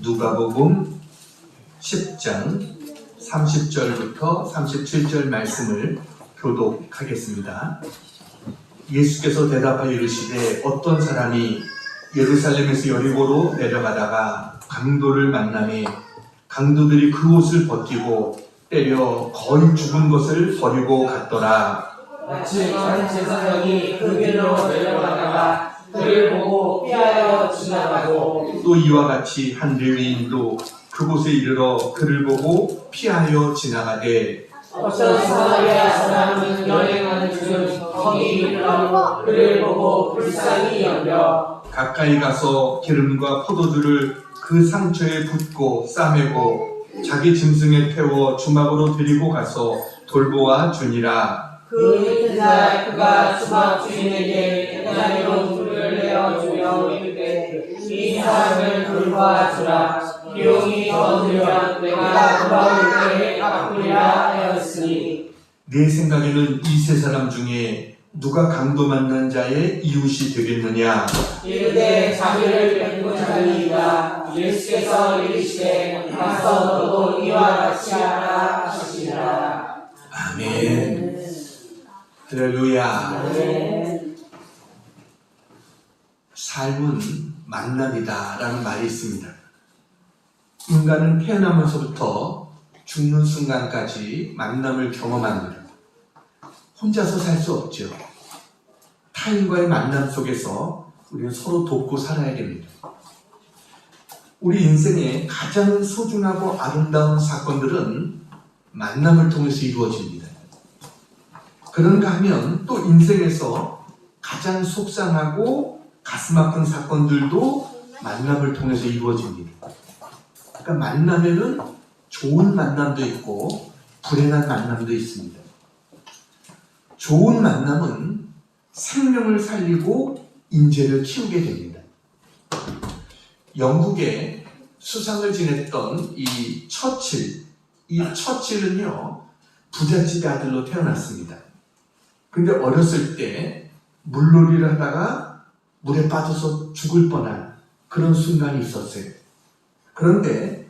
누가복음 10장 30절부터 37절 말씀을 교독하겠습니다. 예수께서 대답하여 이르시되 어떤 사람이 예루살렘에서 여리고로 내려가다가 강도를 만나매 강도들이 그 옷을 벗기고 때려 거의 죽은 것을 버리고 갔더라. 마치 관제사장이 그 길로 내려가다가 그를 보고 피하여 지나가고 또 이와 같이 한 레위인도 그곳에 이르러 그를 보고 피하여 지나가되 어떤 사마리아 사람은 여행하는 중 거기 이르러 그를 보고 불쌍히 여겨 가까이 가서 기름과 포도주를 그 상처에 붓고 싸매고 자기 짐승에 태워 주막으로 데리고 가서 돌보아 주니라. 그 이튿날 그가 주막 주인에게 대나리로 물을 내어주며 이르되 이 사람을 돌보아 주라. 비용이 더 들면 내가 돌아올 때에 갚으리라 하였으니. 내 생각에는 이 세 사람 중에 누가 강도 만난 자의 이웃이 되겠느냐? 이르되 자기를 뵙고 자니이다. 예수께서 이르시되 가서 너도 이와 같이 하라 하시니라. 아멘. 할렐루야. 삶은 만남이다 라는 말이 있습니다. 인간은 태어나면서부터 죽는 순간까지 만남을 경험합니다. 혼자서 살 수 없죠. 타인과의 만남 속에서 우리는 서로 돕고 살아야 됩니다. 우리 인생의 가장 소중하고 아름다운 사건들은 만남을 통해서 이루어집니다. 그런가 하면 또 인생에서 가장 속상하고 가슴 아픈 사건들도 만남을 통해서 이루어집니다. 그러니까 만남에는 좋은 만남도 있고 불행한 만남도 있습니다. 좋은 만남은 생명을 살리고 인재를 키우게 됩니다. 영국에 수상을 지냈던 이 처칠은요 부잣집의 아들로 태어났습니다. 근데 어렸을 때 물놀이를 하다가 물에 빠져서 죽을 뻔한 그런 순간이 있었어요. 그런데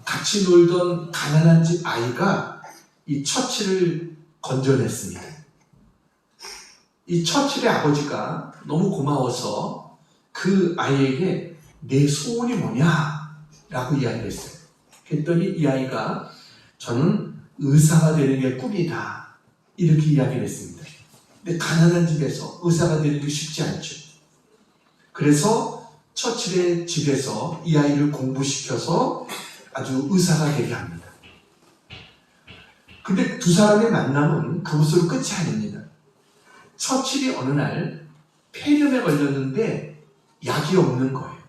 같이 놀던 가난한 집 아이가 이 처칠을 건져냈습니다. 이 처칠의 아버지가 너무 고마워서 그 아이에게 내 소원이 뭐냐? 라고 이야기를 했어요. 그랬더니 이 아이가 저는 의사가 되는 게 꿈이다. 이렇게 이야기를 했습니다. 근데 가난한 집에서 의사가 되는 게 쉽지 않죠. 그래서 처칠의 집에서 이 아이를 공부시켜서 아주 의사가 되게 합니다. 근데 두 사람의 만남은 그것으로 끝이 아닙니다. 처칠이 어느 날 폐렴에 걸렸는데 약이 없는 거예요.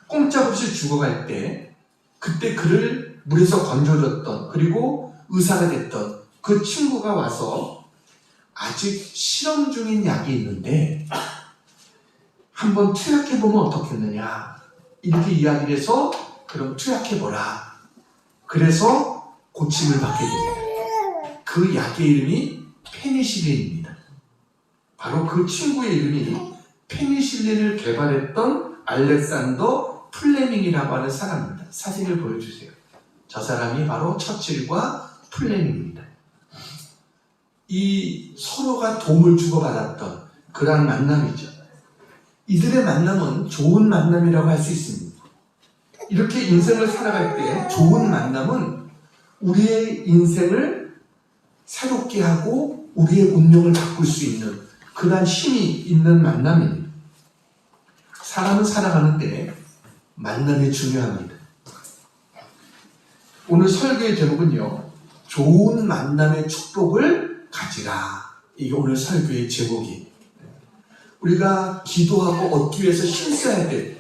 꼼짝없이 죽어갈 때 그때 그를 물에서 건져줬던 그리고 의사가 됐던 그 친구가 와서 아직 실험 중인 약이 있는데 한번 투약해보면 어떻겠느냐 이렇게 이야기를 해서 그럼 투약해보라. 그래서 고침을 받게 됩니다. 그 약의 이름이 페니실린입니다. 바로 그 친구의 이름이 페니실린을 개발했던 알렉산더 플레밍이라고 하는 사람입니다. 사진을 보여주세요. 저 사람이 바로 처칠과 플레밍입니다. 이 서로가 도움을 주고받았던 그러한 만남이죠. 이들의 만남은 좋은 만남이라고 할 수 있습니다. 이렇게 인생을 살아갈 때 좋은 만남은 우리의 인생을 새롭게 하고 우리의 운명을 바꿀 수 있는 그러한 힘이 있는 만남입니다. 사람은 살아가는데 만남이 중요합니다. 오늘 설교의 제목은요, 좋은 만남의 축복을 가지라. 이게 오늘 설교의 제목이에요. 우리가 기도하고 얻기 위해서 힘써야 될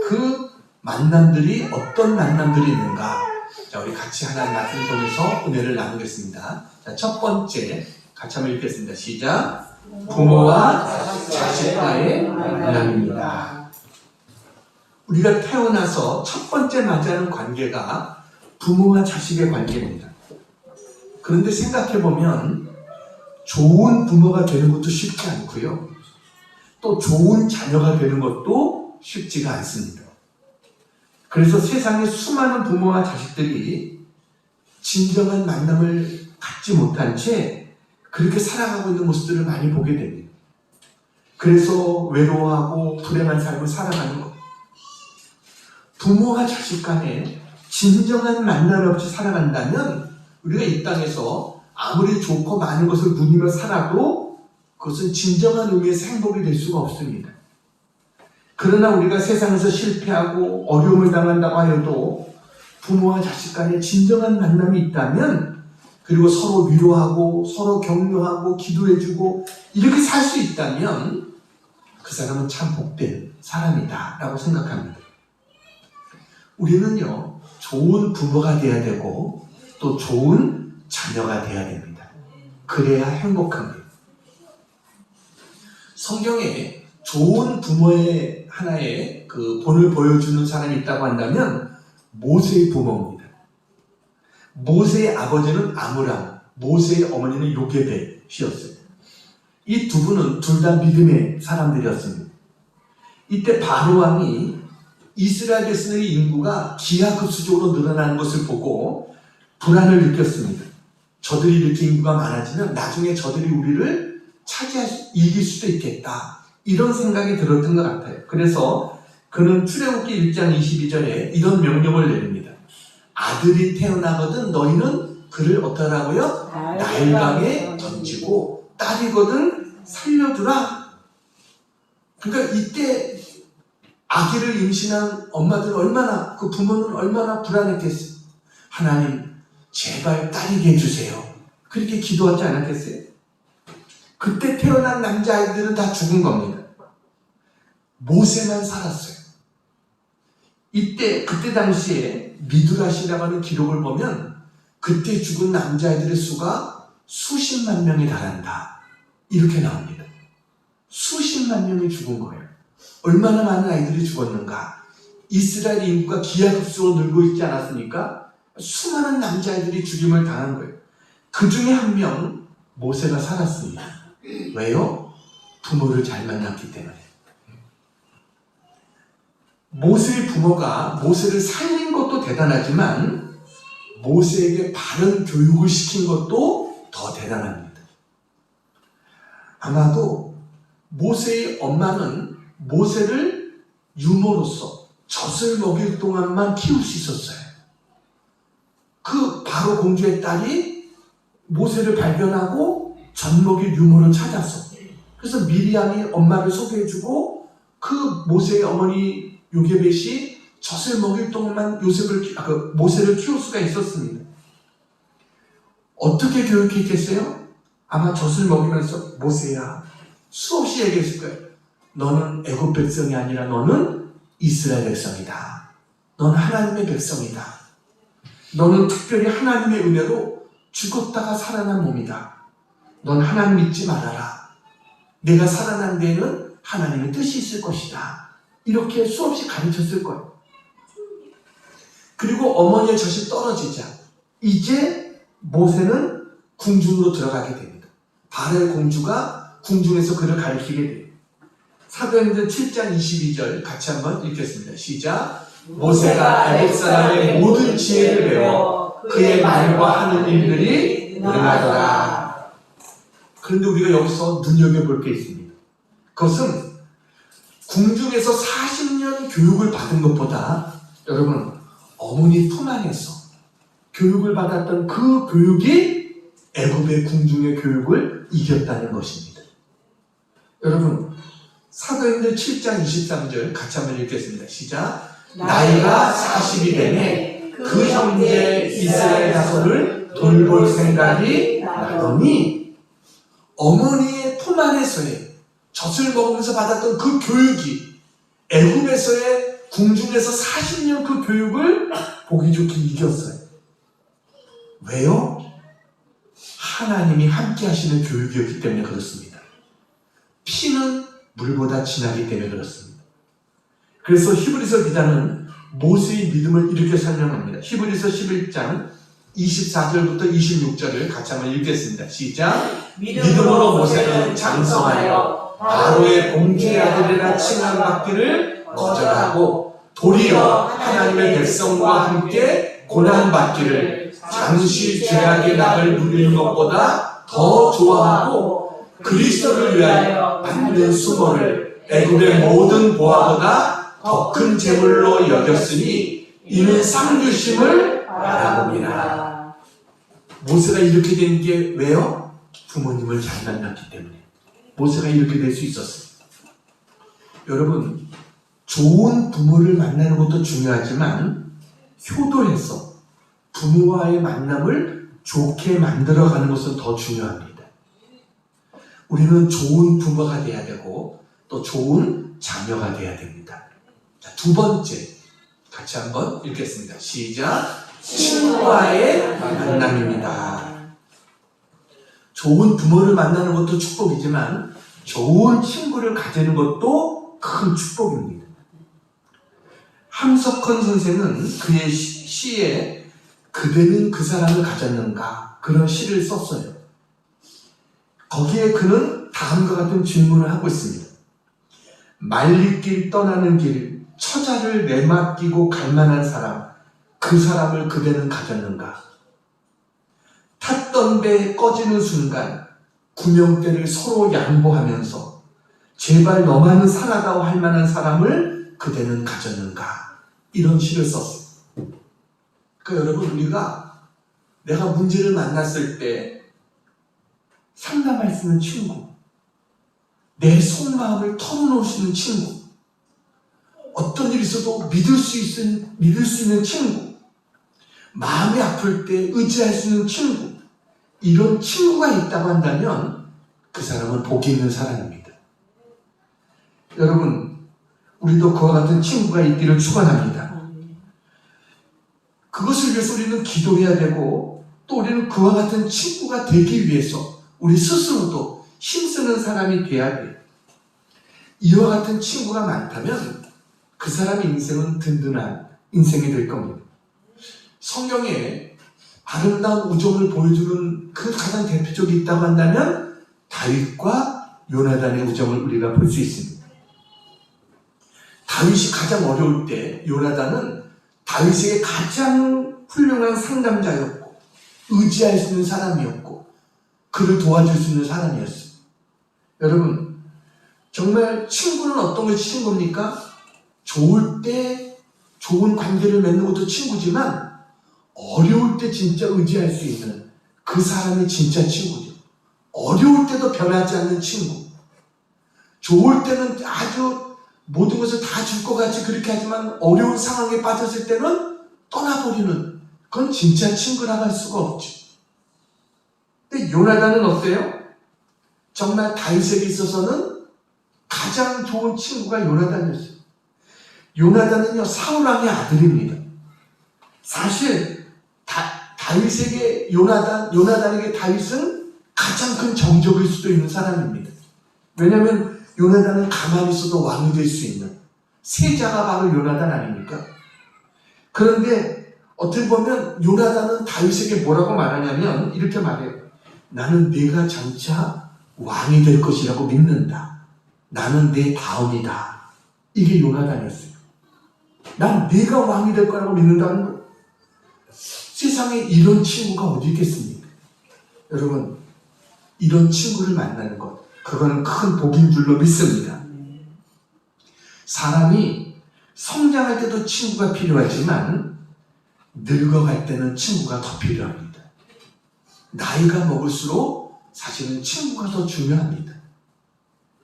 그 만남들이 어떤 만남들이 있는가? 자, 우리 같이 하나님 말씀을 통해서 은혜를 나누겠습니다. 자, 첫 번째 같이 한번 읽겠습니다. 시작. 부모와 자식과의 만남입니다. 우리가 태어나서 첫 번째 맞이하는 관계가 부모와 자식의 관계입니다. 그런데 생각해보면 좋은 부모가 되는 것도 쉽지 않고요. 또 좋은 자녀가 되는 것도 쉽지가 않습니다. 그래서 세상의 수많은 부모와 자식들이 진정한 만남을 갖지 못한 채 그렇게 살아가고 있는 모습들을 많이 보게 됩니다. 그래서 외로워하고 불행한 삶을 살아가는 것. 부모와 자식 간에 진정한 만남 없이 살아간다면 우리가 이 땅에서 아무리 좋고 많은 것을 누리며 살아도 그것은 진정한 의미에서 행복이 될 수가 없습니다. 그러나 우리가 세상에서 실패하고 어려움을 당한다고 하여도 부모와 자식 간에 진정한 만남이 있다면, 그리고 서로 위로하고 서로 격려하고 기도해주고 이렇게 살 수 있다면 그 사람은 참 복된 사람이다 라고 생각합니다. 우리는요, 좋은 부모가 돼야 되고 또 좋은 자녀가 돼야 됩니다. 그래야 행복합니다. 성경에 좋은 부모의 하나의 그 본을 보여주는 사람이 있다고 한다면 모세의 부모입니다. 모세의 아버지는 아므람, 모세의 어머니는 요게벳이었어요. 이 두 분은 둘 다 믿음의 사람들이었습니다. 이때 바로 왕이 이스라엘 백성의 인구가 기하급수적으로 늘어나는 것을 보고 불안을 느꼈습니다. 저들이 이렇게 인구가 많아지면 나중에 저들이 우리를 이길 수도 있겠다, 이런 생각이 들었던 것 같아요. 그래서 그는 출애굽기 1장 22절에 이런 명령을 내립니다. 아들이 태어나거든 너희는 그를 어떠라고요? 나일강에 던지고 딸이거든 살려두라. 그러니까 이때 아기를 임신한 엄마들은 얼마나, 그 부모는 얼마나 불안했겠어요. 하나님 제발 딸이게 해주세요. 그렇게 기도하지 않았겠어요? 그때 태어난 남자아이들은 다 죽은 겁니다. 모세만 살았어요. 그때 당시에 미드라시라고 하는 기록을 보면 그때 죽은 남자아이들의 수가 수십만 명이 달한다, 이렇게 나옵니다. 수십만 명이 죽은 거예요. 얼마나 많은 아이들이 죽었는가. 이스라엘 인구가 기하급수로 늘고 있지 않았습니까? 수많은 남자아이들이 죽임을 당한 거예요. 그 중에 한 명, 모세가 살았습니다. 왜요? 부모를 잘 만났기 때문에. 모세의 부모가 모세를 살린 것도 대단하지만 모세에게 바른 교육을 시킨 것도 더 대단합니다. 아마도 모세의 엄마는 모세를 유모로서 젖을 먹일 동안만 키울 수 있었어요. 그 바로 공주의 딸이 모세를 발견하고 젖 먹일 유모를 찾았어. 그래서 미리암이 엄마를 소개해주고 그 모세의 어머니 요게벳이 젖을 먹일 동안만 모세를 키울 수가 있었습니다. 어떻게 교육했겠어요? 아마 젖을 먹이면서 모세야, 수없이 얘기했을 거예요. 너는 애굽 백성이 아니라 너는 이스라엘 백성이다. 너는 하나님의 백성이다. 너는 특별히 하나님의 은혜로 죽었다가 살아난 몸이다. 넌 하나님 믿지 말아라. 내가 살아난 데에는 하나님의 뜻이 있을 것이다. 이렇게 수없이 가르쳤을 거예요. 그리고 어머니의 젖이 떨어지자 이제 모세는 궁중으로 들어가게 됩니다. 바로의 공주가 궁중에서 그를 가르치게 돼요. 사도행전 7장 22절 같이 한번 읽겠습니다. 시작. 모세가 애굽 사람의 모든 지혜를 배워 그의 말과 하는 일들이 능하더라. 그런데 우리가 여기서 눈여겨볼 게 있습니다. 그것은 궁중에서 40년 교육을 받은 것보다 여러분 어머니 품 안에서 교육을 받았던 그 교육이 애굽의 궁중의 교육을 이겼다는 것입니다. 여러분 사도행전 7장 23절 같이 한번 읽겠습니다. 시작. 나이가 40이 되매 그 형제 이스라엘 자손을 돌볼 생각이 나더니 어머니의 품 안에서의 젖을 먹으면서 받았던 그 교육이 애굽에서의 궁중에서 40년 그 교육을 보기 좋게 이겼어요. 왜요? 하나님이 함께 하시는 교육이었기 때문에 그렇습니다. 피는 물보다 진하기 때문에 그렇습니다. 그래서 히브리서 기자는 모세의 믿음을 이렇게 설명합니다. 히브리서 11장 24절부터 26절을 같이 한번 읽겠습니다. 시작. 믿음으로 모세는 장성하여 바로의 공주의 아들이라 칭함받기를 거절하고 도리어 하나님의 백성과 함께 고난받기를 잠시 죄악의 낙을 누리는 것보다 더 좋아하고 그리스도를 위하여 받는 수고를 애굽의 모든 보화보다 더 큰 재물로 여겼으니 이는 상주심을 바라봅니다. 모세가 이렇게 된 게 왜요? 부모님을 잘 만났기 때문에 모세가 이렇게 될 수 있었어요. 여러분, 좋은 부모를 만나는 것도 중요하지만 효도해서 부모와의 만남을 좋게 만들어가는 것은 더 중요합니다. 우리는 좋은 부모가 돼야 되고 또 좋은 자녀가 돼야 됩니다. 자, 두 번째 같이 한번 읽겠습니다. 시작. 친구와의 만남입니다. 좋은 부모를 만나는 것도 축복이지만 좋은 친구를 가지는 것도 큰 축복입니다. 함석헌 선생은 그의 시에 그대는 그 사람을 가졌는가 그런 시를 썼어요. 거기에 그는 다음과 같은 질문을 하고 있습니다. 말리길 떠나는 길 처자를 내맡기고 갈 만한 사람, 그 사람을 그대는 가졌는가? 탔던 배 꺼지는 순간 구명대를 서로 양보하면서 제발 너만은 살아다오 할 만한 사람을 그대는 가졌는가? 이런 시를 썼어요. 그러니까 여러분, 우리가 내가 문제를 만났을 때 상담할 수 있는 친구, 내 속마음을 털어놓을 수 있는 친구, 어떤 일이 있어도 믿을 수 있는 친구, 마음이 아플 때 의지할 수 있는 친구, 이런 친구가 있다고 한다면 그 사람은 복이 있는 사람입니다. 여러분, 우리도 그와 같은 친구가 있기를 축원합니다. 그것을 위해서 우리는 기도해야 되고 또 우리는 그와 같은 친구가 되기 위해서 우리 스스로도 힘쓰는 사람이 돼야 돼요. 이와 같은 친구가 많다면 그 사람의 인생은 든든한 인생이 될 겁니다. 성경에 아름다운 우정을 보여주는 그 가장 대표적이 있다고 한다면 다윗과 요나단의 우정을 우리가 볼 수 있습니다. 다윗이 가장 어려울 때 요나단은 다윗에게 가장 훌륭한 상담자였고 의지할 수 있는 사람이었고 그를 도와줄 수 있는 사람이었어요. 여러분, 정말 친구는 어떤 것이 친구입니까? 좋을 때 좋은 관계를 맺는 것도 친구지만 어려울 때 진짜 의지할 수 있는 그 사람이 진짜 친구죠. 어려울 때도 변하지 않는 친구. 좋을 때는 아주 모든 것을 다 줄 것 같이 그렇게 하지만 어려운 상황에 빠졌을 때는 떠나버리는, 그건 진짜 친구라고 할 수가 없죠. 근데 요나단은 어때요? 정말 다윗에게 있어서는 가장 좋은 친구가 요나단이었어요. 요나단은요, 사울왕의 아들입니다. 사실 다윗에게 요나단에게 다윗은 가장 큰 정적일 수도 있는 사람입니다. 왜냐하면 요나단은 가만히 있어도 왕이 될 수 있는 세자가 바로 요나단 아닙니까? 그런데 어떻게 보면 요나단은 다윗에게 뭐라고 말하냐면 이렇게 말해요. 나는 네가 장차 왕이 될 것이라고 믿는다. 나는 내 다음이다. 이게 요나단이었어요. 난 네가 왕이 될 거라고 믿는다는 거예요. 세상에 이런 친구가 어디 있겠습니까? 여러분, 이런 친구를 만나는 것, 그거는 큰 복인 줄로 믿습니다. 사람이 성장할 때도 친구가 필요하지만 늙어갈 때는 친구가 더 필요합니다. 나이가 먹을수록 사실은 친구가 더 중요합니다.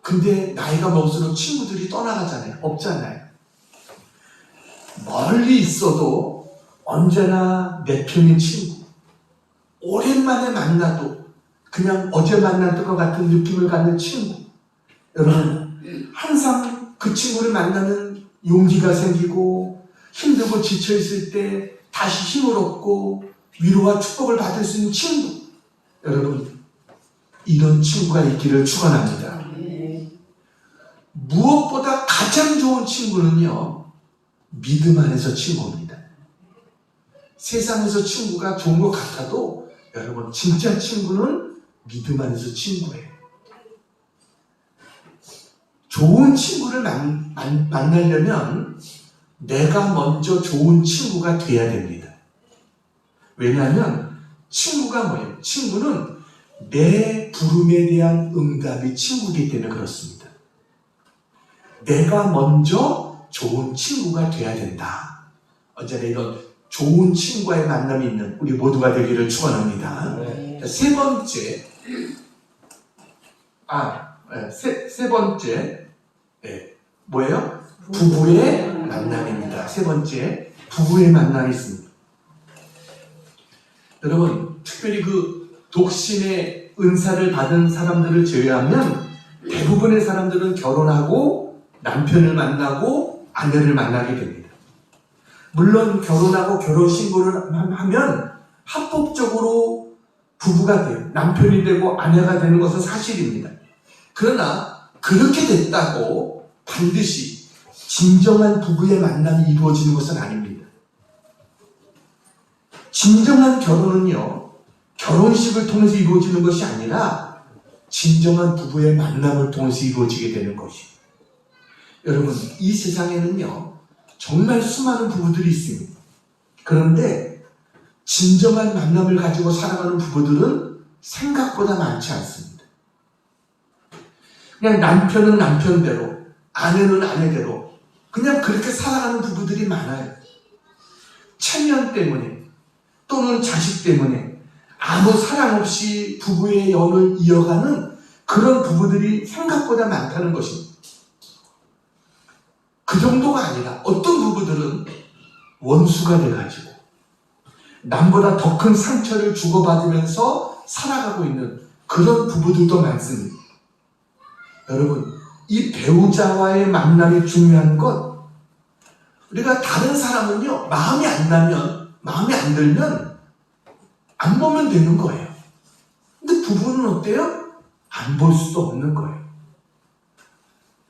근데 나이가 먹을수록 친구들이 떠나가잖아요. 없잖아요. 멀리 있어도 언제나 내 편인 친구, 오랜만에 만나도 그냥 어제 만났던 것 같은 느낌을 갖는 친구, 여러분 항상 그 친구를 만나면 용기가 생기고 힘들고 지쳐있을 때 다시 힘을 얻고 위로와 축복을 받을 수 있는 친구, 여러분 이런 친구가 있기를 축원합니다. 무엇보다 가장 좋은 친구는요, 믿음 안에서 친구입니다. 세상에서 친구가 좋은 것 같아도 여러분 진짜 친구는 믿음 안에서 친구예요. 좋은 친구를 만나려면 내가 먼저 좋은 친구가 돼야 됩니다. 왜냐하면 친구가 뭐예요? 친구는 내 부름에 대한 응답이 친구이기 때문에 그렇습니다. 내가 먼저 좋은 친구가 돼야 된다. 언제나 이런 좋은 친구와의 만남이 있는 우리 모두가 되기를 축원합니다. 네. 세 번째, 세 번째, 뭐예요? 부부의 만남입니다. 세 번째, 부부의 만남이 있습니다. 여러분, 특별히 그 독신의 은사를 받은 사람들을 제외하면 대부분의 사람들은 결혼하고 남편을 만나고 아내를 만나게 됩니다. 물론 결혼하고 결혼신고를 하면 합법적으로 부부가 돼요. 남편이 되고 아내가 되는 것은 사실입니다. 그러나 그렇게 됐다고 반드시 진정한 부부의 만남이 이루어지는 것은 아닙니다. 진정한 결혼은요, 결혼식을 통해서 이루어지는 것이 아니라 진정한 부부의 만남을 통해서 이루어지게 되는 것이에요. 여러분, 이 세상에는요, 정말 수많은 부부들이 있습니다. 그런데 진정한 만남을 가지고 살아가는 부부들은 생각보다 많지 않습니다. 그냥 남편은 남편대로, 아내는 아내대로 그냥 그렇게 살아가는 부부들이 많아요. 체면 때문에 또는 자식 때문에 아무 사랑 없이 부부의 연을 이어가는 그런 부부들이 생각보다 많다는 것입니다. 그 정도가 아니라 어떤 부부들은 원수가 돼가지고 남보다 더 큰 상처를 주고받으면서 살아가고 있는 그런 부부들도 많습니다. 여러분, 이 배우자와의 만남이 중요한 것, 우리가 다른 사람은요, 마음에 안 들면 안 보면 되는 거예요. 근데 부부는 어때요? 안 볼 수도 없는 거예요.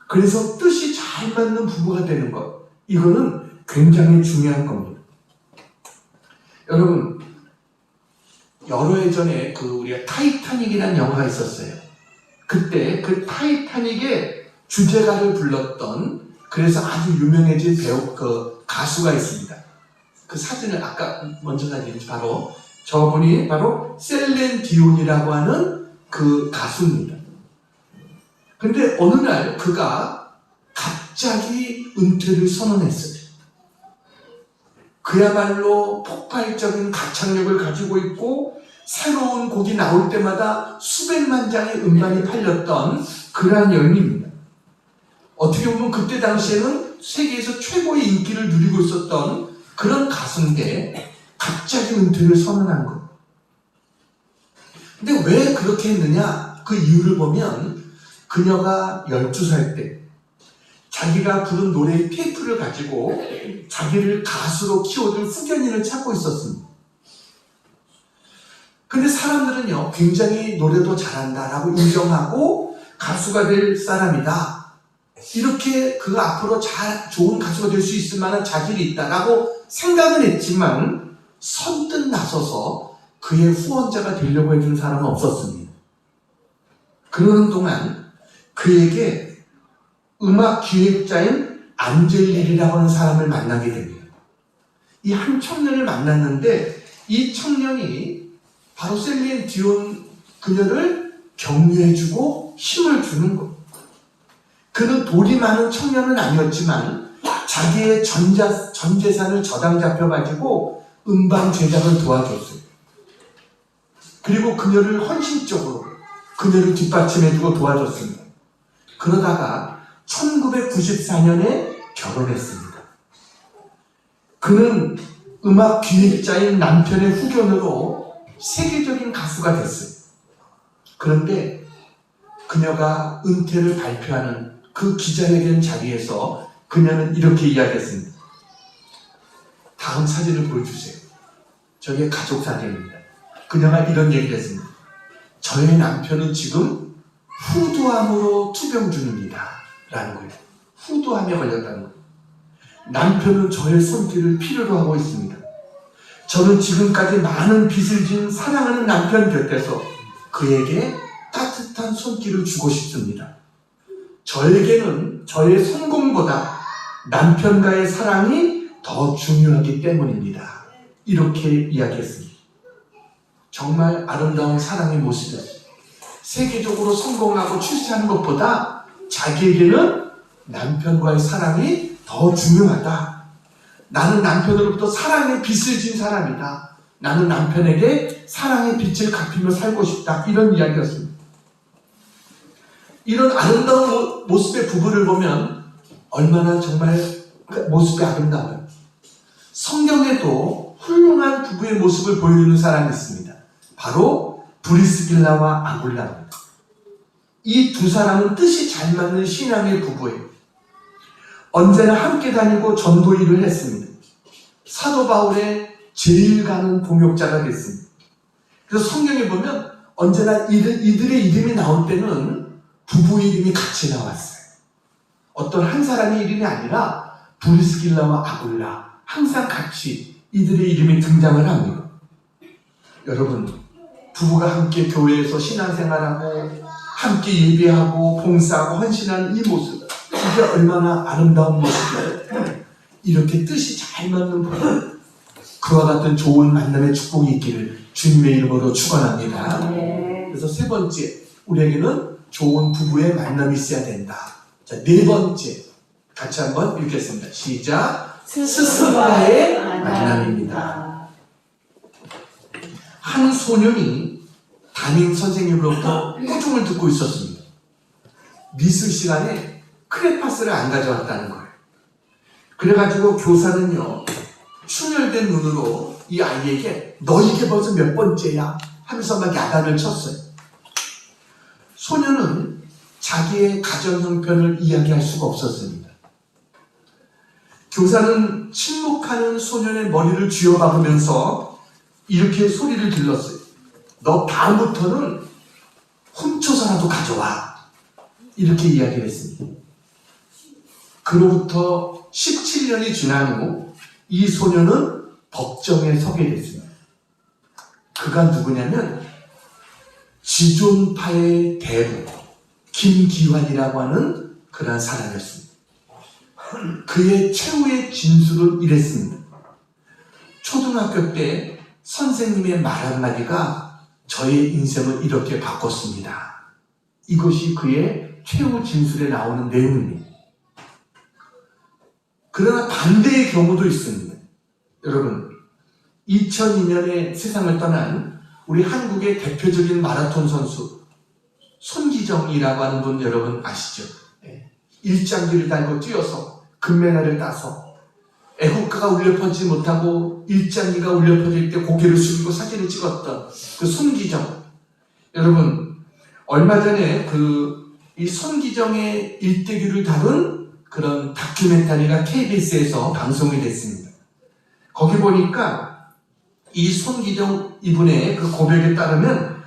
그래서 뜻이 잘 맞는 부부가 되는 것, 이거는 굉장히 중요한 겁니다. 여러분, 여러 해 전에 우리가 타이타닉이라는 영화가 있었어요. 그때 그 타이타닉의 주제가를 불렀던, 그래서 아주 유명해진 가수가 있습니다. 그 사진을 아까 먼저 사진 바로 저분이 바로 셀렌 디온이라고 하는 그 가수입니다. 근데 어느 날 그가 갑자기 은퇴를 선언했어요. 그야말로 폭발적인 가창력을 가지고 있고 새로운 곡이 나올 때마다 수백만 장의 음반이 팔렸던 그러한 연인입니다. 어떻게 보면 그때 당시에는 세계에서 최고의 인기를 누리고 있었던 그런 가수인데 갑자기 은퇴를 선언한 것. 근데 왜 그렇게 했느냐? 그 이유를 보면 그녀가 12살 때 자기가 부른 노래의 테이프를 가지고 자기를 가수로 키워줄 후견인을 찾고 있었습니다. 근데 사람들은요, 굉장히 노래도 잘한다라고 인정하고 가수가 될 사람이다, 이렇게 그가 앞으로 좋은 가수가 될 수 있을 만한 자질이 있다라고 생각은 했지만 선뜻 나서서 그의 후원자가 되려고 해준 사람은 없었습니다. 그러는 동안 그에게 음악 기획자인 안젤릴이라고 하는 사람을 만나게 됩니다. 이 한 청년을 만났는데 이 청년이 바로 셀린 디온 그녀를 격려해주고 힘을 주는 것. 그는 돈이 많은 청년은 아니었지만 자기의 전 재산을 저당 잡혀가지고 음반 제작을 도와줬어요. 그리고 그녀를 헌신적으로 그녀를 뒷받침해주고 도와줬습니다. 그러다가 1994년에 결혼했습니다. 그는 음악 기획자인 남편의 후견으로 세계적인 가수가 됐어요. 그런데 그녀가 은퇴를 발표하는 그 기자회견 자리에서 그녀는 이렇게 이야기했습니다. 다음 사진을 보여주세요. 저게 가족 사진입니다. 그녀가 이런 얘기를 했습니다. 저의 남편은 지금 후두암으로 투병 중입니다. 라는 거예요. 후두암에 걸렸다는 거예요. 남편은 저의 손길을 필요로 하고 있습니다. 저는 지금까지 많은 빚을 진 사랑하는 남편 곁에서 그에게 따뜻한 손길을 주고 싶습니다. 저에게는 저의 성공보다 남편과의 사랑이 더 중요하기 때문입니다. 이렇게 이야기했습니다. 정말 아름다운 사랑의 모습이었어요. 세계적으로 성공하고 출세하는 것보다 자기에게는 남편과의 사랑이 더 중요하다. 나는 남편으로부터 사랑의 빛을 진 사람이다. 나는 남편에게 사랑의 빛을 갚으며 살고 싶다. 이런 이야기였습니다. 이런 아름다운 모습의 부부를 보면 얼마나 정말 모습이 아름다워요. 성경에도 훌륭한 부부의 모습을 보여주는 사람이 있습니다. 바로 브리스길라와 아굴라입니다. 이 두 사람은 뜻이 잘 맞는 신앙의 부부예요. 언제나 함께 다니고 전도 일을 했습니다. 사도 바울의 제일 가는 동역자가 됐습니다. 그래서 성경에 보면 언제나 이들의 이름이 나올 때는 부부 이름이 같이 나왔어요. 어떤 한 사람의 이름이 아니라 브리스길라와 아굴라 항상 같이 이들의 이름이 등장을 합니다. 여러분, 부부가 함께 교회에서 신앙생활하고 함께 예배하고 봉사하고 헌신하는 이 모습, 이게 얼마나 아름다운 모습이에요. 이렇게 뜻이 잘 맞는 부부, 그와 같은 좋은 만남의 축복이 있기를 주님의 이름으로 축원합니다. 그래서 세 번째, 우리에게는 좋은 부부의 만남이 있어야 된다. 자, 네 번째, 같이 한번 읽겠습니다. 시작. 스승과의 만남입니다. 한 소년이 담임 선생님으로부터 꾸중을 듣고 있었습니다. 미술 시간에 크레파스를 안 가져왔다는 거예요. 그래가지고 교사는요, 충혈된 눈으로 이 아이에게 너 이게 벌써 몇 번째야? 하면서 막 야단을 쳤어요. 소년은 자기의 가정 형편을 이야기할 수가 없었습니다. 교사는 침묵하는 소년의 머리를 쥐어박으면서 이렇게 소리를 질렀어요. 너 다음부터는 훔쳐서라도 가져와. 이렇게 이야기를 했습니다. 그로부터 17년이 지난 후 이 소년은 법정에 서게 됐습니다. 그가 누구냐면 지존파의 대부 김기환이라고 하는 그런 사람이었습니다. 그의 최후의 진술은 이랬습니다. 초등학교 때 선생님의 말 한마디가 저의 인생을 이렇게 바꿨습니다. 이것이 그의 최후 진술에 나오는 내용입니다. 그러나 반대의 경우도 있습니다. 여러분, 2002년에 세상을 떠난 우리 한국의 대표적인 마라톤 선수 손기정이라고 하는 분 여러분 아시죠? 일장기를 달고 뛰어서 금메달을 따서 애국가가 울려 퍼지지 못하고 일장기가 울려 퍼질 때 고개를 숙이고 사진을 찍었던 그 손기정. 여러분, 얼마 전에 이 손기정의 일대기를 다룬 그런 다큐멘터리가 KBS에서 방송이 됐습니다. 거기 보니까 이 손기정 이분의 그 고백에 따르면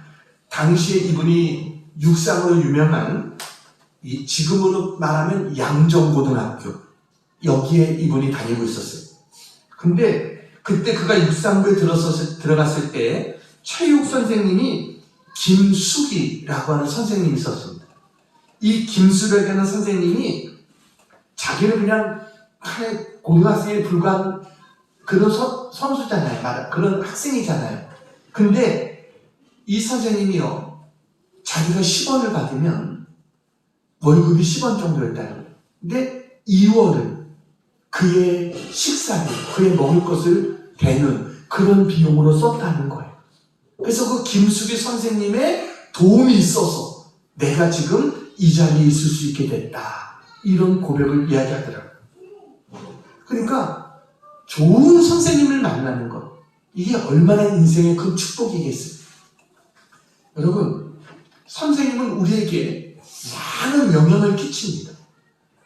당시에 이분이 육상으로 유명한 지금으로 말하면 양정고등학교, 여기에 이분이 다니고 있었어요. 근데 그때 그가 육상부에 들어갔을 때 체육 선생님이 김숙이라고 하는 선생님이 있었습니다. 이 김숙이라는 선생님이 자기는 그냥 고등학생에 불과한 그런 선수잖아요. 그런 학생이잖아요. 근데 이 선생님이요, 자기가 10원을 받으면 월급이 10원 정도였다는. 근데 2월을 그의 식사를, 그의 먹을 것을 대는 그런 비용으로 썼다는 거예요. 그래서 그 김숙이 선생님의 도움이 있어서 내가 지금 이 자리에 있을 수 있게 됐다. 이런 고백을 이야기하더라고요. 그러니까 좋은 선생님을 만나는 것, 이게 얼마나 인생의 큰 축복이겠어요. 여러분, 선생님은 우리에게 많은 영향을 끼칩니다.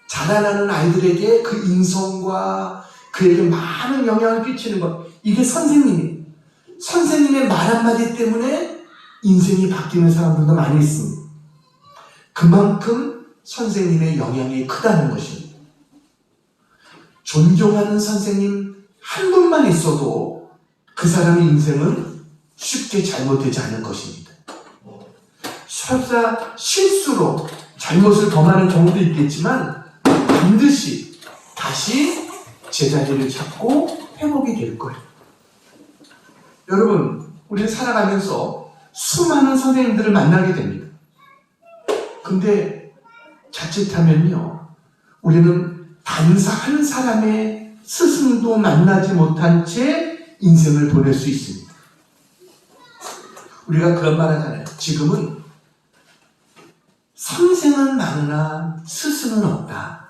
자라나는 아이들에게 그 인성과 그에게 많은 영향을 끼치는 것, 이게 선생님의 말 한마디 때문에 인생이 바뀌는 사람들도 많이 있습니다. 그만큼 선생님의 영향이 크다는 것입니다. 존경하는 선생님 한 분만 있어도 그 사람의 인생은 쉽게 잘못되지 않을 것입니다. 설사 실수로 잘못을 범하는 경우도 있겠지만 반드시 다시 제자리를 찾고 회복이 될 거예요. 여러분, 우리는 살아가면서 수많은 선생님들을 만나게 됩니다. 근데 자칫하면요, 우리는 단사 한 사람의 스승도 만나지 못한 채 인생을 보낼 수 있습니다. 우리가 그런 말 하잖아요. 지금은 선생은 많으나 스승은 없다.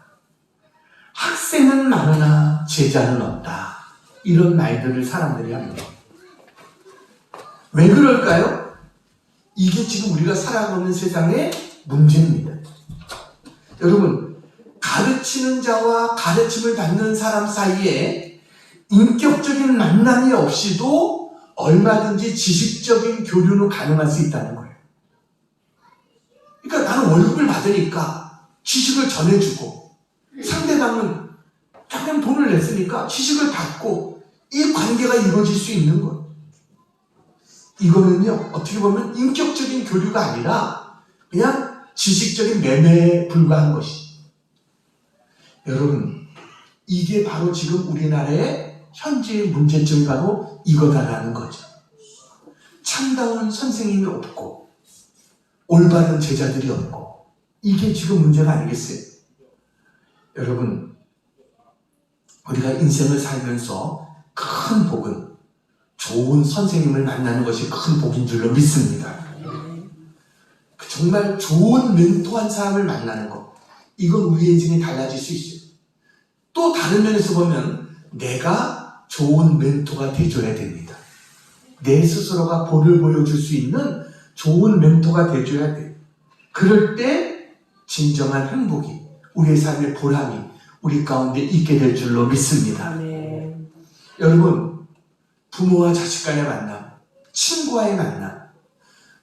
학생은 많으나 제자는 없다. 이런 말들을 사람들이 합니다. 왜 그럴까요? 이게 지금 우리가 살아가고 있는 세상의 문제입니다. 여러분, 가르치는 자와 가르침을 받는 사람 사이에 인격적인 만남이 없이도 얼마든지 지식적인 교류는 가능할 수 있다는 거예요. 그러니까 나는 월급을 받으니까 지식을 전해주고, 상대방은 당연 돈을 냈으니까 지식을 받고, 이 관계가 이루어질 수 있는 거예요. 이거는요, 어떻게 보면 인격적인 교류가 아니라 그냥 지식적인 매매에 불과한 것이. 여러분, 이게 바로 지금 우리나라의 현재의 문제점이 바로 이거다라는 거죠. 참다운 선생님이 없고 올바른 제자들이 없고, 이게 지금 문제가 아니겠어요? 여러분, 우리가 인생을 살면서 큰 복은 좋은 선생님을 만나는 것이 큰 복인 줄로 믿습니다. 정말 좋은 멘토한 사람을 만나는 것, 이건 우리의 인생이 달라질 수 있어요. 또 다른 면에서 보면 내가 좋은 멘토가 돼줘야 됩니다. 내 스스로가 본을 보여줄 수 있는 좋은 멘토가 돼줘야 돼요. 그럴 때 진정한 행복이, 우리의 삶의 보람이 우리 가운데 있게 될 줄로 믿습니다. 여러분, 부모와 자식 간의 만남, 친구와의 만남,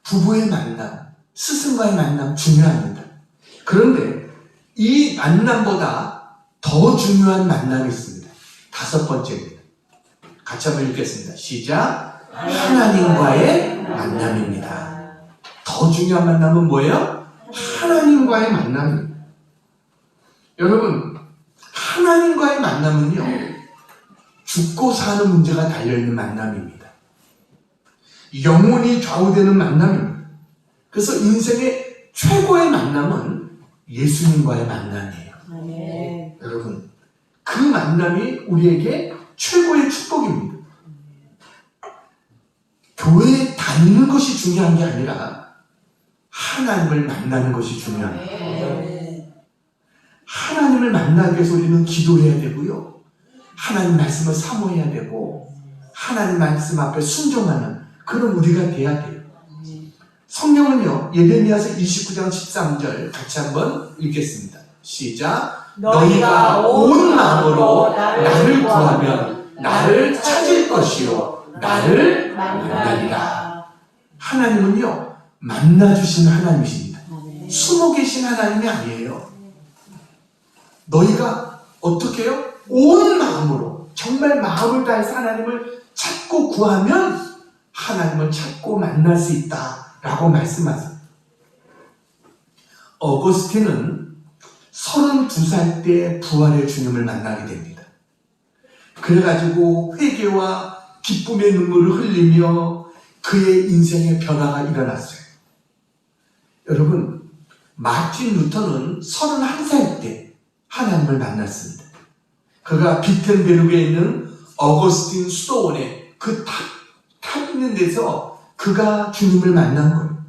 부부의 만남, 스승과의 만남 중요합니다. 그런데 이 만남보다 더 중요한 만남이 있습니다. 5번째입니다. 같이 한번 읽겠습니다. 시작. 하나님과의 만남입니다. 더 중요한 만남은 뭐예요? 하나님과의 만남입니다. 여러분, 하나님과의 만남은요, 죽고 사는 문제가 달려있는 만남입니다. 영혼이 좌우되는 만남입니다. 그래서 인생의 최고의 만남은 예수님과의 만남이에요. 여러분, 그 만남이 우리에게 최고의 축복입니다. 교회에 다니는 것이 중요한 게 아니라 하나님을 만나는 것이 중요합니다. 하나님을 만나기 위해서 우리는 기도해야 되고요, 하나님 말씀을 사모해야 되고, 하나님 말씀 앞에 순종하는 그런 우리가 돼야 돼요. 성경은요, 예레미야서 29장 13절 같이 한번 읽겠습니다. 시작. 너희가 온 마음으로 나를 구하면 나를 찾을 것이요 나를 만나리라. 하나님은요, 만나주시는 하나님이십니다. 숨어 계신 하나님이 아니에요. 너희가 어떻게 해요? 온 마음으로, 정말 마음을 다해서 하나님을 찾고 구하면 하나님을 찾고 만날 수 있다라고 말씀하세요. 어거스틴은 32살 때 부활의 주님을 만나게 됩니다. 그래가지고 회개와 기쁨의 눈물을 흘리며 그의 인생의 변화가 일어났어요. 여러분, 마틴 루터는 31살 때 하나님을 만났습니다. 그가 비텐베르그에 있는 어거스틴 수도원에 그 탑 있는 데서 그가 주님을 만난 거예요.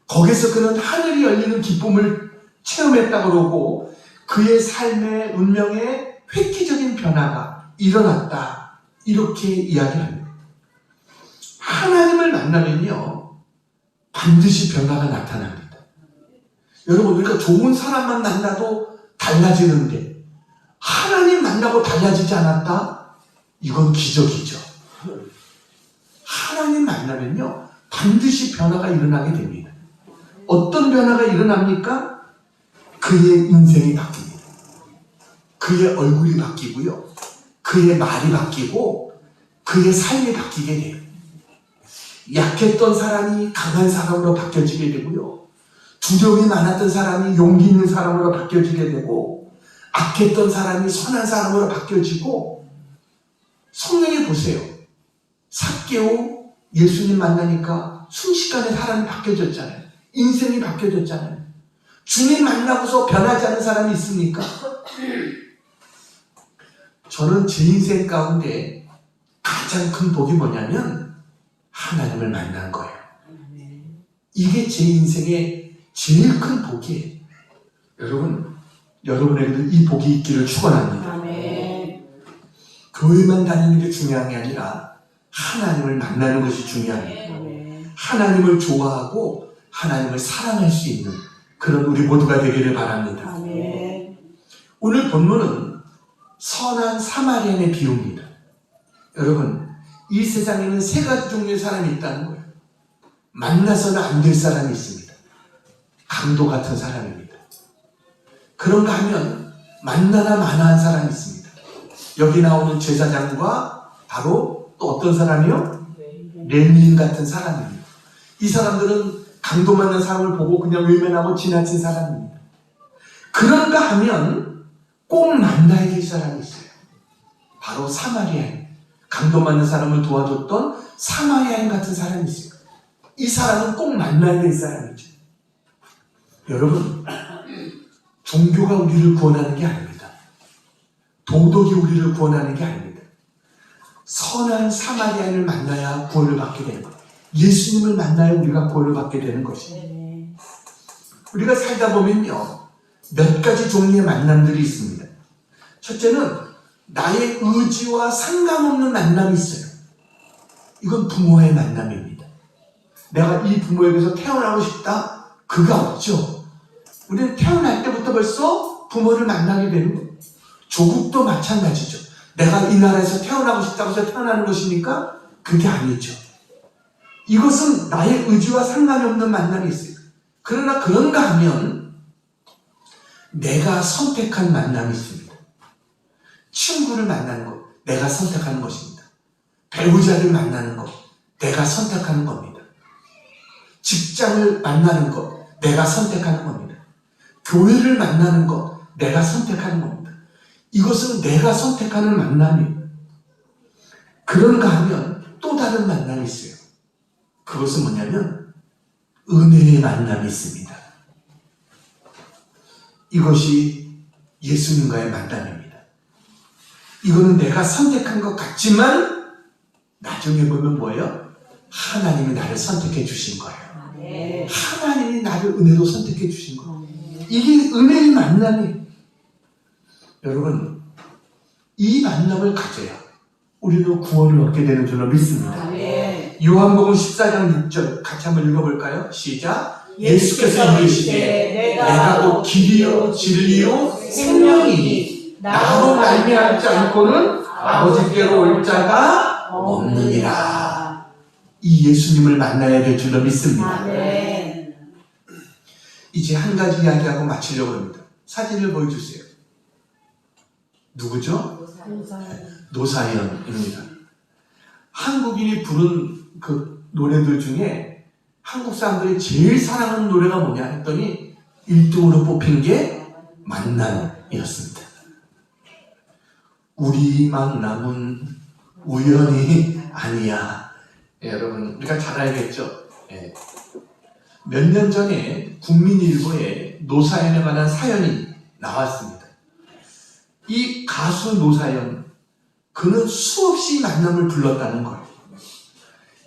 거기서 그는 하늘이 열리는 기쁨을 체험했다고 그러고, 그의 삶의 운명에 획기적인 변화가 일어났다, 이렇게 이야기합니다. 하나님을 만나면요, 반드시 변화가 나타납니다. 여러분, 우리가 좋은 사람만 만나도 달라지는데 하나님 만나고 달라지지 않았다? 이건 기적이죠. 하나님 만나면요, 반드시 변화가 일어나게 됩니다. 어떤 변화가 일어납니까? 그의 인생이 바뀝니다. 그의 얼굴이 바뀌고요, 그의 말이 바뀌고, 그의 삶이 바뀌게 돼요. 약했던 사람이 강한 사람으로 바뀌어지게 되고요, 두려움이 많았던 사람이 용기 있는 사람으로 바뀌어지게 되고, 악했던 사람이 선한 사람으로 바뀌어지고. 성령이 보세요. 삭개오 예수님 만나니까 순식간에 사람이 바뀌어졌잖아요. 인생이 바뀌어졌잖아요. 주님 만나고서 변하지 않은 사람이 있습니까? 저는 제 인생 가운데 가장 큰 복이 뭐냐면 하나님을 만난 거예요. 이게 제 인생의 제일 큰 복이에요. 여러분에게도 이 복이 있기를 축원합니다. 아멘. 교회만 다니는 게 중요한 게 아니라 하나님을 만나는 것이 중요합니다. 아멘. 하나님을 좋아하고 하나님을 사랑할 수 있는 그런 우리 모두가 되기를 바랍니다. 아멘. 오늘 본문은 선한 사마리아인의 비유입니다. 여러분, 이 세상에는 세 가지 종류의 사람이 있다는 거예요. 만나서는 안 될 사람이 있습니다. 강도 같은 사람입니다. 그런가 하면 만나나 마나한 사람이 있습니다. 여기 나오는 제사장과 바로 또 어떤 사람이요? 레위인 같은 사람입니다. 이 사람들은 강도 만난 사람을 보고 그냥 외면하고 지나친 사람입니다. 그런가 하면 꼭 만나야 될 사람이 있어요. 바로 사마리아인. 강도 만난 사람을 도와줬던 사마리아인 같은 사람이 있어요. 이 사람은 꼭 만나야 될 사람이죠. 여러분, 종교가 우리를 구원하는 게 아닙니다. 도덕이 우리를 구원하는 게 아닙니다. 선한 사마리아인을 만나야 구원을 받게 되는 거예요. 예수님을 만나야 우리가 구원을 받게 되는 것입니다. 우리가 살다 보면요, 몇 가지 종류의 만남들이 있습니다. 첫째는 나의 의지와 상관없는 만남이 있어요. 이건 부모와의 만남입니다. 내가 이 부모에게서 태어나고 싶다? 그가 없죠. 우리는 태어날 때부터 벌써 부모를 만나게 되는 거예요. 조국도 마찬가지죠. 내가 이 나라에서 태어나고 싶다고 해서 태어나는 것입니까? 그게 아니죠. 이것은 나의 의지와 상관이 없는 만남이 있어요. 그러나 그런가 하면 내가 선택한 만남이 있습니다. 친구를 만나는 것, 내가 선택하는 것입니다. 배우자를 만나는 것, 내가 선택하는 겁니다. 직장을 만나는 것, 내가 선택하는 겁니다. 교회를 만나는 것, 내가 선택하는 겁니다. 이것은 내가 선택하는 만남이에요. 그런가 하면 또 다른 만남이 있어요. 그것은 뭐냐면 은혜의 만남이 있습니다. 이것이 예수님과의 만남입니다. 이거는 내가 선택한 것 같지만 나중에 보면 뭐예요? 하나님이 나를 선택해 주신 거예요. 하나님이 나를 은혜로 선택해 주신 거예요. 이게 은혜의 만남이에요. 여러분, 이 만남을 가져야 우리도 구원을 얻게 되는 줄로 믿습니다. 요한복음 14장 6절 같이 한번 읽어볼까요? 시작. 예수께서 이르시되 내가 곧 길이요 진리요 생명이니 나로 말미암지 않고는 아버지께로 올 자가 없느니라. 이 예수님을 만나야 될 줄로 믿습니다. 이제 한 가지 이야기하고 마치려고 합니다. 사진을 보여주세요. 누구죠? 노사연입니다. 한국인이 부른 그 노래들 중에 한국 사람들이 제일 사랑하는 노래가 뭐냐 했더니 1등으로 뽑힌 게 만남이었습니다. 우리 만남은 우연이 아니야. 여러분, 우리가 잘 알겠죠? 몇 년 전에 국민일보에 노사연에 관한 사연이 나왔습니다. 이 가수 노사연, 그는 수없이 만남을 불렀다는 거예요.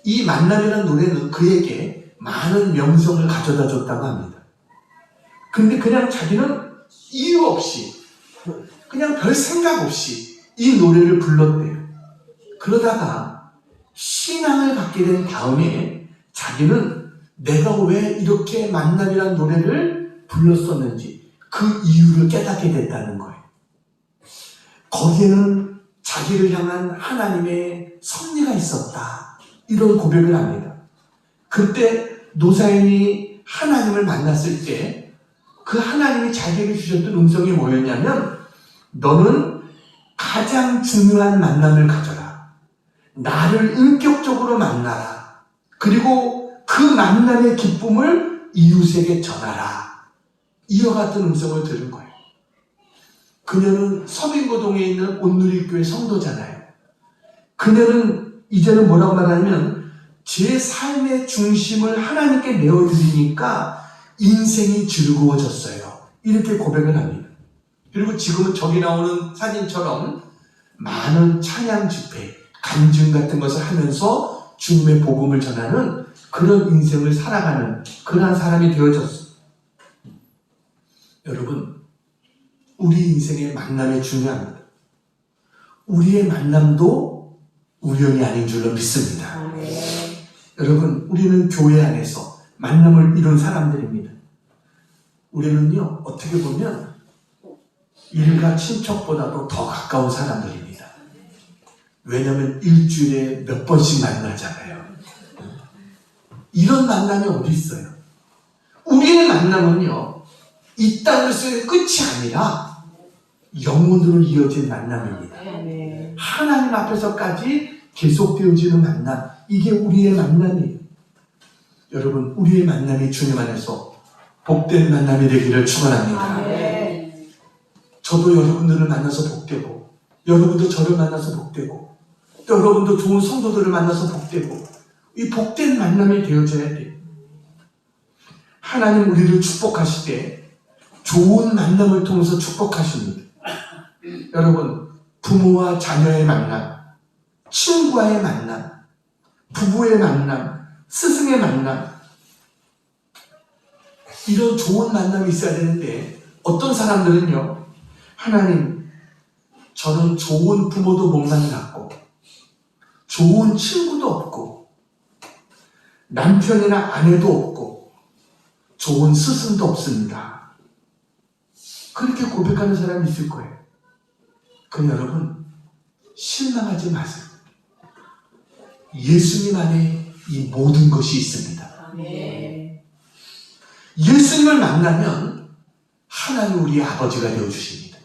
이 만남이라는 노래는 그에게 많은 명성을 가져다 줬다고 합니다. 근데 그냥 자기는 이유 없이, 그냥 별 생각 없이 이 노래를 불렀대요. 그러다가 신앙을 갖게 된 다음에 자기는 내가 왜 이렇게 만남이라는 노래를 불렀었는지 그 이유를 깨닫게 됐다는 거예요. 거기에는 자기를 향한 하나님의 섭리가 있었다. 이런 고백을 합니다. 그때 노사연이 하나님을 만났을 때 그 하나님이 자기에게 주셨던 음성이 뭐였냐면 너는 가장 중요한 만남을 가져라. 나를 인격적으로 만나라. 그리고 그 만남의 기쁨을 이웃에게 전하라. 이와 같은 음성을 들은 거예요. 그녀는 서빙고동에 있는 온누리교회 성도잖아요. 그녀는 이제는 뭐라고 말하냐면 제 삶의 중심을 하나님께 내어드리니까 인생이 즐거워졌어요. 이렇게 고백을 합니다. 그리고 지금은 저기 나오는 사진처럼 많은 찬양 집회, 간증 같은 것을 하면서 주님의 복음을 전하는 그런 인생을 살아가는 그러한 사람이 되어졌어요. 여러분, 우리 인생의 만남이 중요합니다. 우리의 만남도 우연이 아닌 줄로 믿습니다. 여러분, 우리는 교회 안에서 만남을 이룬 사람들입니다. 우리는요, 어떻게 보면 일가 친척보다도 더 가까운 사람들입니다. 왜냐하면 일주일에 몇 번씩 만나잖아요. 이런 만남이 어디 있어요? 우리의 만남은요, 이 땅에서의 끝이 아니라 영혼으로 이어진 만남입니다. 하나님 앞에서까지 계속되어지는 만남, 이게 우리의 만남이에요. 여러분, 우리의 만남이 주님 안에서 복된 만남이 되기를 축원합니다. 저도 여러분들을 만나서 복되고, 여러분도 저를 만나서 복되고, 또 여러분도 좋은 성도들을 만나서 복되고, 이 복된 만남이 되어져야 돼요. 하나님 우리를 축복하실 때 좋은 만남을 통해서 축복하십니다. 여러분, 부모와 자녀의 만남, 친구와의 만남, 부부의 만남, 스승의 만남, 이런 좋은 만남이 있어야 되는데 어떤 사람들은요, 하나님, 저는 좋은 부모도 못 만났고 좋은 친구도 없고 남편이나 아내도 없고 좋은 스승도 없습니다. 그렇게 고백하는 사람이 있을 거예요. 그럼 여러분, 실망하지 마세요. 예수님 안에 이 모든 것이 있습니다. 예수님을 만나면 하나님 우리의 아버지가 되어주십니다.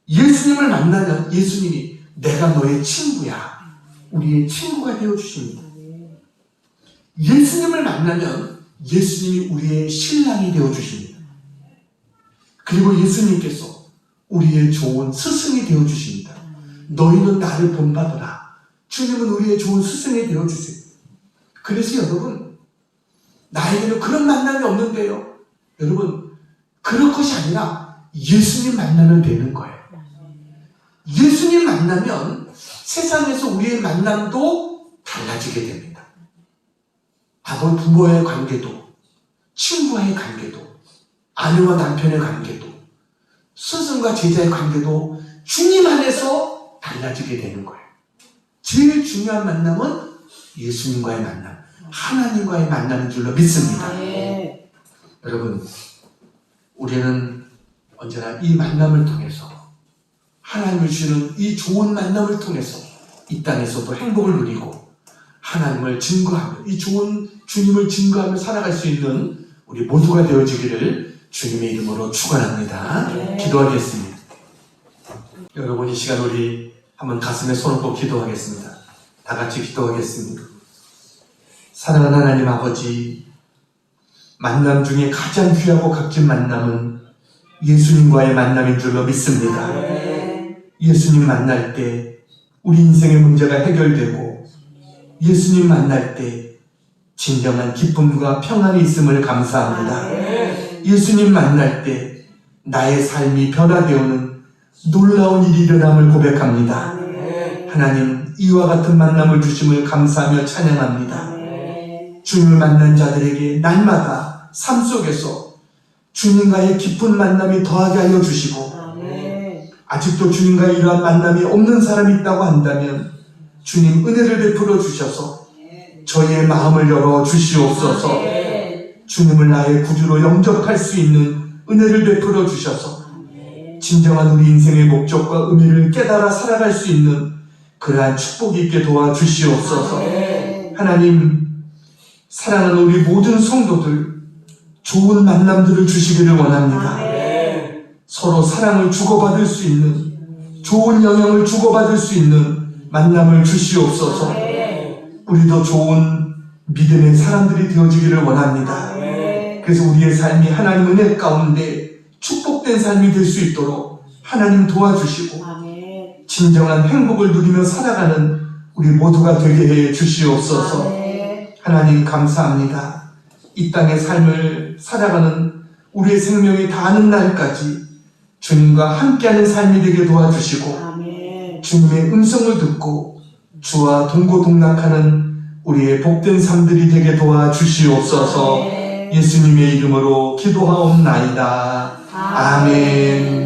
예수님을 만나면 예수님이 내가 너의 친구야, 우리의 친구가 되어주십니다. 예수님을 만나면 예수님이 우리의 신랑이 되어주십니다. 그리고 예수님께서 우리의 좋은 스승이 되어주십니다. 너희는 나를 본받으라. 주님은 우리의 좋은 스승이 되어주세요. 그래서 여러분, 나에게는 그런 만남이 없는데요. 여러분, 그런 것이 아니라 예수님 만나면 되는 거예요. 예수님 만나면 세상에서 우리의 만남도 달라지게 됩니다. 아버지 부모의 관계도, 친구와의 관계도, 아내와 남편의 관계도, 스승과 제자의 관계도 주님 안에서 달라지게 되는 거예요. 제일 중요한 만남은 예수님과의 만남, 하나님과의 만남인 줄로 믿습니다. 여러분, 우리는 언제나 이 만남을 통해서, 하나님을 주시는 이 좋은 만남을 통해서 이 땅에서도 행복을 누리고 하나님을 증거하며, 이 좋은 주님을 증거하며 살아갈 수 있는 우리 모두가 되어지기를 주님의 이름으로 축원합니다. 기도하겠습니다. 여러분, 이 시간 우리 한번 가슴에 손을 얹고 기도하겠습니다. 다 같이 기도하겠습니다. 사랑하는 하나님 아버지, 만남 중에 가장 귀하고 값진 만남은 예수님과의 만남인 줄로 믿습니다. 예수님 만날 때 우리 인생의 문제가 해결되고, 예수님 만날 때 진정한 기쁨과 평안이 있음을 감사합니다. 예수님 만날 때 나의 삶이 변화되어오는 놀라운 일이 일어남을 고백합니다. 하나님, 이와 같은 만남을 주심을 감사하며 찬양합니다. 주님을 만난 자들에게 날마다 삶 속에서 주님과의 깊은 만남이 더하게 하여 주시고, 아직도 주님과 이러한 만남이 없는 사람이 있다고 한다면 주님 은혜를 베풀어 주셔서 저희의 마음을 열어 주시옵소서. 주님을 나의 구주로 영접할 수 있는 은혜를 베풀어 주셔서 진정한 우리 인생의 목적과 의미를 깨달아 살아갈 수 있는 그러한 축복이 있게 도와주시옵소서. 하나님, 사랑하는 우리 모든 성도들 좋은 만남들을 주시기를 원합니다. 서로 사랑을 주고받을 수 있는, 좋은 영향을 주고받을 수 있는 만남을 주시옵소서. 우리도 좋은 믿음의 사람들이 되어지기를 원합니다. 그래서 우리의 삶이 하나님 은혜 가운데 축복된 삶이 될 수 있도록 하나님 도와주시고 아멘. 진정한 행복을 누리며 살아가는 우리 모두가 되게 해 주시옵소서. 아멘. 하나님 감사합니다. 이 땅의 삶을 살아가는 우리의 생명이 다하는 날까지 주님과 함께하는 삶이 되게 도와주시고 아멘. 주님의 음성을 듣고 주와 동고동락하는 우리의 복된 삶들이 되게 도와주시옵소서. 아멘. 예수님의 이름으로 기도하옵나이다. 아멘.